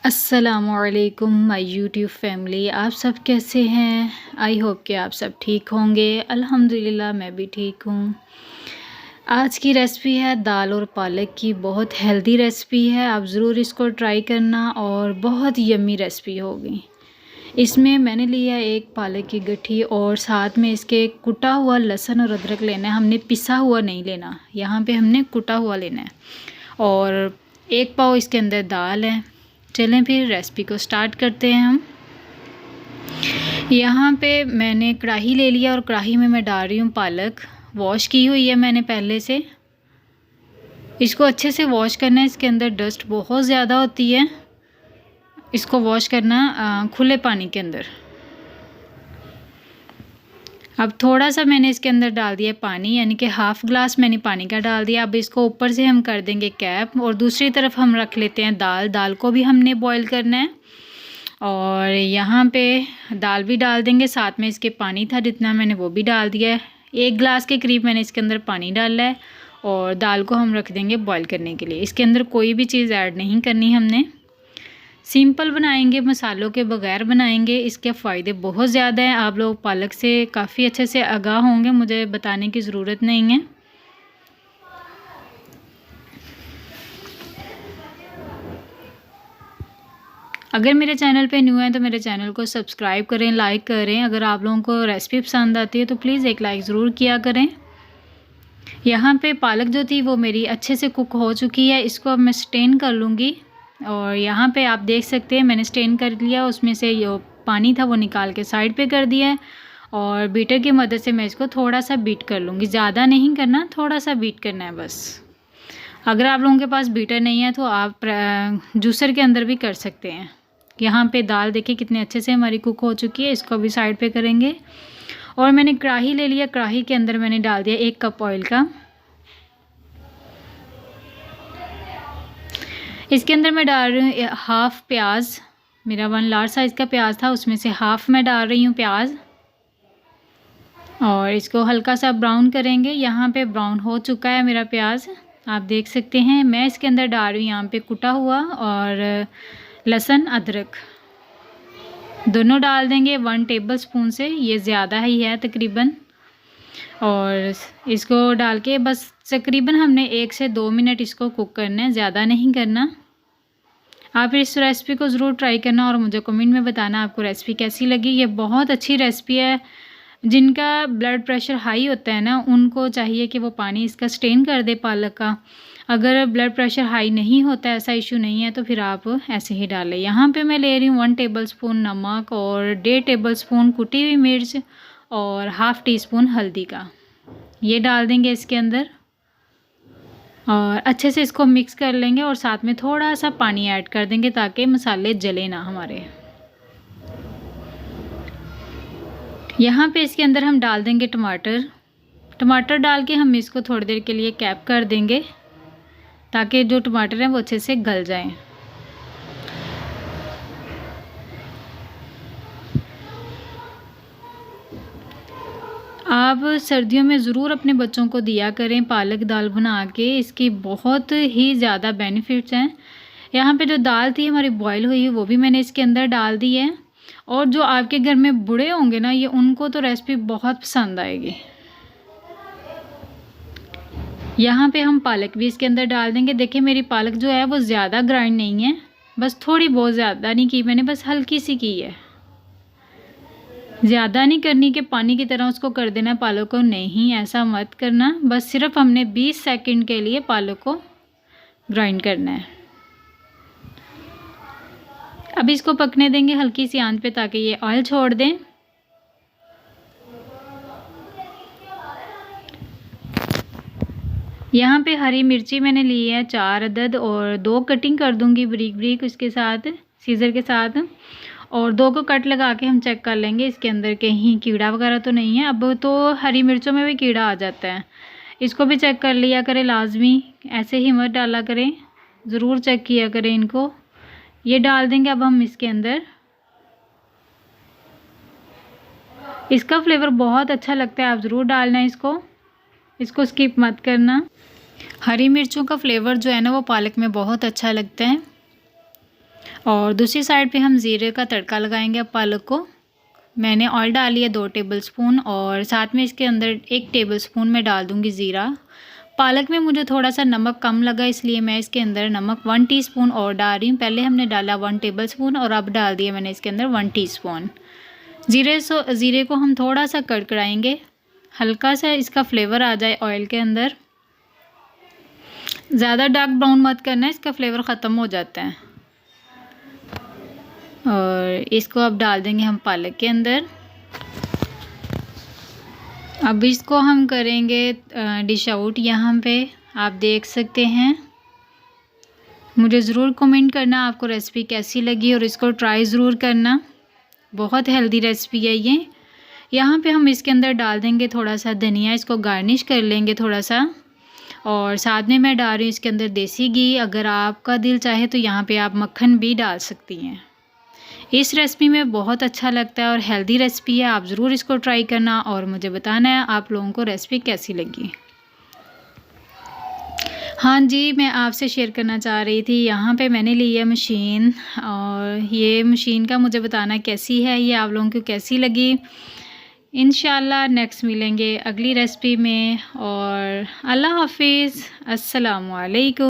अस्सलामुअलैकुम my YouTube family. आप सब कैसे हैं? आई होप कि आप सब ठीक होंगे। अल्हम्दुलिल्लाह मैं भी ठीक हूँ। आज की रेसिपी है दाल और पालक की। बहुत हेल्दी रेसिपी है, आप ज़रूर इसको ट्राई करना और बहुत यम्मी रेसिपी होगी। इसमें मैंने लिया एक पालक की गट्ठी और साथ में इसके कुटा हुआ लहसुन और अदरक लेना है। हमने पिसा हुआ नहीं लेना, यहाँ पे हमने कुटा हुआ लेना है। और एक पाव इसके अंदर दाल है। चलें फिर रेसिपी को स्टार्ट करते हैं हम। यहाँ पे मैंने कढ़ाई ले लिया और कढ़ाई में मैं डाल रही हूँ पालक। वॉश की हुई है मैंने पहले से। इसको अच्छे से वॉश करना है, इसके अंदर डस्ट बहुत ज़्यादा होती है। इसको वॉश करना खुले पानी के अंदर। अब थोड़ा सा मैंने इसके अंदर डाल दिया पानी, यानी कि हाफ़ ग्लास मैंने पानी का डाल दिया। अब इसको ऊपर से हम कर देंगे कैप और दूसरी तरफ हम रख लेते हैं दाल। दाल को भी हमने बॉईल करना है और यहाँ पे दाल भी डाल देंगे। साथ में इसके पानी था जितना मैंने वो भी डाल दिया है। 1 गिलास के करीब मैंने इसके अंदर पानी डाला है और दाल को हम रख देंगे बॉईल करने के लिए। इसके अंदर कोई भी चीज़ ऐड नहीं करनी हमने। सिंपल बनाएंगे, मसालों के बगैर बनाएंगे। इसके फ़ायदे बहुत ज़्यादा हैं। आप लोग पालक से काफ़ी अच्छे से आगाह होंगे, मुझे बताने की ज़रूरत नहीं है। अगर मेरे चैनल पे न्यू है तो मेरे चैनल को सब्सक्राइब करें, लाइक करें। अगर आप लोगों को रेसिपी पसंद आती है तो प्लीज़ एक लाइक ज़रूर किया करें। यहाँ पे पालक जो थी वो मेरी अच्छे से कुक हो चुकी है। इसको अब मैं स्टेन कर लूँगी और यहाँ पे आप देख सकते हैं मैंने स्टेन कर लिया। उसमें से जो पानी था वो निकाल के साइड पे कर दिया है और बीटर की मदद से मैं इसको थोड़ा सा बीट कर लूँगी। ज़्यादा नहीं करना, थोड़ा सा बीट करना है बस। अगर आप लोगों के पास बीटर नहीं है तो आप जूसर के अंदर भी कर सकते हैं। यहाँ पे दाल देखिए कितने अच्छे से हमारी कुक हो चुकी है। इसको भी साइड पे करेंगे और मैंने कढ़ाई ले लिया। कढ़ाई के अंदर मैंने डाल दिया 1 कप ऑयल का। इसके अंदर मैं डाल रही हूँ हाफ़ प्याज। मेरा 1 लार्ज साइज़ का प्याज था, उसमें से हाफ़ मैं डाल रही हूँ प्याज और इसको हल्का सा ब्राउन करेंगे। यहाँ पे ब्राउन हो चुका है मेरा प्याज, आप देख सकते हैं। मैं इसके अंदर डाल रही हूँ यहाँ पे कुटा हुआ और लहसुन अदरक दोनों डाल देंगे 1 टेबलस्पून से, ये ज़्यादा ही है तकरीबन। और इसको डाल के बस तकरीबन हमने 1 से 2 मिनट इसको कुक करना है, ज़्यादा नहीं करना। आप इस रेसिपी को ज़रूर ट्राई करना और मुझे कमेंट में बताना आपको रेसिपी कैसी लगी। ये बहुत अच्छी रेसिपी है। जिनका ब्लड प्रेशर हाई होता है ना, उनको चाहिए कि वो पानी इसका स्टेन कर दे पालक का। अगर ब्लड प्रेशर हाई नहीं होता, ऐसा इशू नहीं है, तो फिर आप ऐसे ही डालें। यहाँ पे मैं ले रही हूँ 1 टेबलस्पून नमक और 1.5 टेबलस्पून कुटी हुई मिर्च और हाफ़ टी स्पून हल्दी का, ये डाल देंगे इसके अंदर और अच्छे से इसको मिक्स कर लेंगे और साथ में थोड़ा सा पानी ऐड कर देंगे ताकि मसाले जले ना हमारे। यहाँ पे इसके अंदर हम डाल देंगे टमाटर डाल के हम इसको थोड़ी देर के लिए कैप कर देंगे ताकि जो टमाटर हैं वो अच्छे से गल जाएं। आप सर्दियों में ज़रूर अपने बच्चों को दिया करें पालक दाल बना के, इसकी बहुत ही ज़्यादा बेनिफिट्स हैं। यहाँ पे जो दाल थी हमारी बॉईल हुई है वो भी मैंने इसके अंदर डाल दी है। और जो आपके घर में बूढ़े होंगे ना, ये उनको तो रेसिपी बहुत पसंद आएगी। यहाँ पे हम पालक भी इसके अंदर डाल देंगे। देखिए मेरी पालक जो है वो ज़्यादा ग्राइंड नहीं है, बस थोड़ी बहुत, ज़्यादा नहीं की मैंने, बस हल्की सी की है। ज़्यादा नहीं करनी कि पानी की तरह उसको कर देना पालक को, नहीं ऐसा मत करना। बस सिर्फ हमने 20 सेकंड के लिए पालक को ग्राइंड करना है। अब इसको पकने देंगे हल्की सी आंच पे ताकि ये ऑयल छोड़ दें। यहाँ पे हरी मिर्ची मैंने ली है 4 अदद और 2 कटिंग कर दूंगी बारीक बारीक उसके साथ, सीज़र के साथ। और 2 को कट लगा के हम चेक कर लेंगे इसके अंदर कहीं कीड़ा वगैरह तो नहीं है। अब तो हरी मिर्चों में भी कीड़ा आ जाता है, इसको भी चेक कर लिया करें लाजमी, ऐसे ही मत डाला करें, ज़रूर चेक किया करें इनको। ये डाल देंगे अब हम इसके अंदर। इसका फ्लेवर बहुत अच्छा लगता है, आप ज़रूर डालना इसको स्किप मत करना। हरी मिर्चों का फ्लेवर जो है ना वो पालक में बहुत अच्छा लगता है। और दूसरी साइड पे हम ज़ीरे का तड़का लगाएंगे। अब पालक को मैंने ऑयल डाल लिया 2 टेबलस्पून और साथ में इसके अंदर 1 टेबलस्पून मैं डाल दूँगी ज़ीरा। पालक में मुझे थोड़ा सा नमक कम लगा, इसलिए मैं इसके अंदर नमक 1 टीस्पून और डाल रही हूँ। पहले हमने डाला 1 टेबलस्पून और अब डाल दिया मैंने इसके अंदर 1 टीस्पून। ज़ीरे को हम थोड़ा सा कड़कड़ाएंगे, हल्का सा इसका फ्लेवर आ जाए ऑयल के अंदर। ज़्यादा डार्क ब्राउन मत करना, इसका फ्लेवर ख़त्म हो जाता है। और इसको अब डाल देंगे हम पालक के अंदर। अब इसको हम करेंगे डिश आउट। यहाँ पे आप देख सकते हैं। मुझे ज़रूर कमेंट करना आपको रेसिपी कैसी लगी और इसको ट्राई ज़रूर करना, बहुत हेल्दी रेसिपी है ये। यहाँ पे हम इसके अंदर डाल देंगे थोड़ा सा धनिया, इसको गार्निश कर लेंगे थोड़ा सा। और साथ में मैं डाल रही हूँ इसके अंदर देसी घी। अगर आपका दिल चाहे तो यहाँ पे आप मक्खन भी डाल सकती हैं। इस रेसिपी में बहुत अच्छा लगता है और हेल्दी रेसिपी है, आप ज़रूर इसको ट्राई करना और मुझे बताना है आप लोगों को रेसिपी कैसी लगी। हाँ जी, मैं आपसे शेयर करना चाह रही थी, यहाँ पे मैंने ली है मशीन और ये मशीन का मुझे बताना कैसी है, ये आप लोगों को कैसी लगी। इंशाल्लाह नेक्स्ट मिलेंगे अगली रेसिपी में और अल्लाह हाफिज़, अस्सलामु अलैकुम।